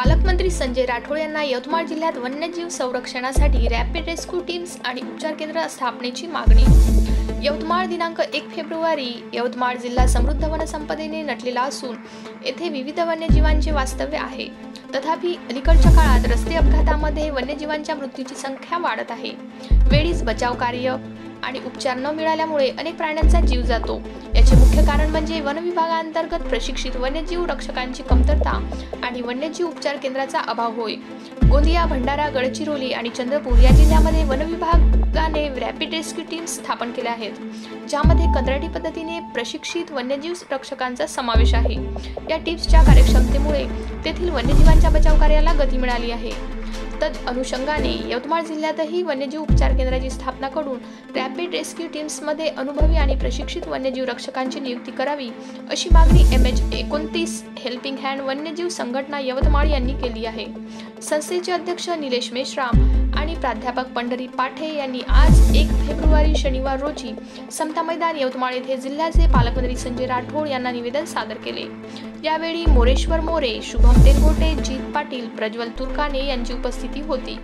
पालकमंत्री संजय राठोड यांना यवतमाळ जिल्ह्यात वन्यजीव संरक्षणासाठी रॅपिड रेस्क्यू टीम्स आणि उपचार केंद्र स्थापनेची मागणी। यवतमाळ दिनांक 1 फेब्रुवारी। यवतमाळ जिल्हा समृद्ध वनसंपदेने नटलेला असून येथे विविध वन्यजीवांचे वास्तव्य आहे। तथापि अलीकडच्या काळात रस्ते अपघातामध्ये वन्यजीवांच्या मृत्यूची संख्या वाढत आहे। वेळीच बचाव कार्य आणि उपचार न मिळाल्यामुळे अनेक प्राण्यांचा जीव जातो। याचे मुख्य कारण म्हणजे वन विभागांतर्गत प्रशिक्षित वन्यजीव रक्षकांची कमतरता आणि वन्यजीव उपचार केंद्राचा अभाव होय। गोंदिया, भंडारा, गडचिरोली आणि चंद्रपूर या जिल्ह्यामध्ये वन विभागाने रॅपिड रेस्क्यू टीम्स स्थापन केल्या आहेत, ज्यामध्ये कंत्राटी पद्धतीने प्रशिक्षित वन्यजीव रक्षकांचा समावेश आहे। या टीम्सच्या कार्यक्षमतेमुळे तेथील वन्यजीवांच्या बचाव कार्याला गती मिळाली आहे। तद अनुषंगाने यवतमाळ जिल्ह्यातही वन्यजीव उपचार केंद्राची स्थापना करून रॅपिड रेस्क्यू टीम्समध्ये अनुभवी आणि प्रशिक्षित वन्यजीव रक्षकांची नियुक्ती करावी, अशी मागणी MH29 हेल्पिंग हँड वन्यजीव संघटना यवतमाळ यांनी केली आहे। संस्थेचे अध्यक्ष निलेश मेश्राम आणि प्राध्यापक पंढरी पाठे यांनी आज 1 फेब्रुवारी शनिवार रोजी समता मैदान यवतमाळ येथे जिल्ह्याचे पालकमंत्री संजय राठोड यांना निवेदन सादर केले। यावेळी मोरेश्वर मोरे, शुभम तेलगोटे, जीत पाटील, प्रज्वल तुर्काने यांची उपस्थिती होती।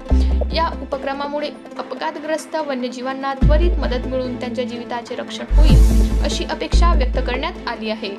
या उपक्रमामुळे अपघातग्रस्त वन्यजीवांना त्वरित मदत मिळून त्यांच्या जीविताचे रक्षण होईल, अशी अपेक्षा व्यक्त करण्यात आली आहे।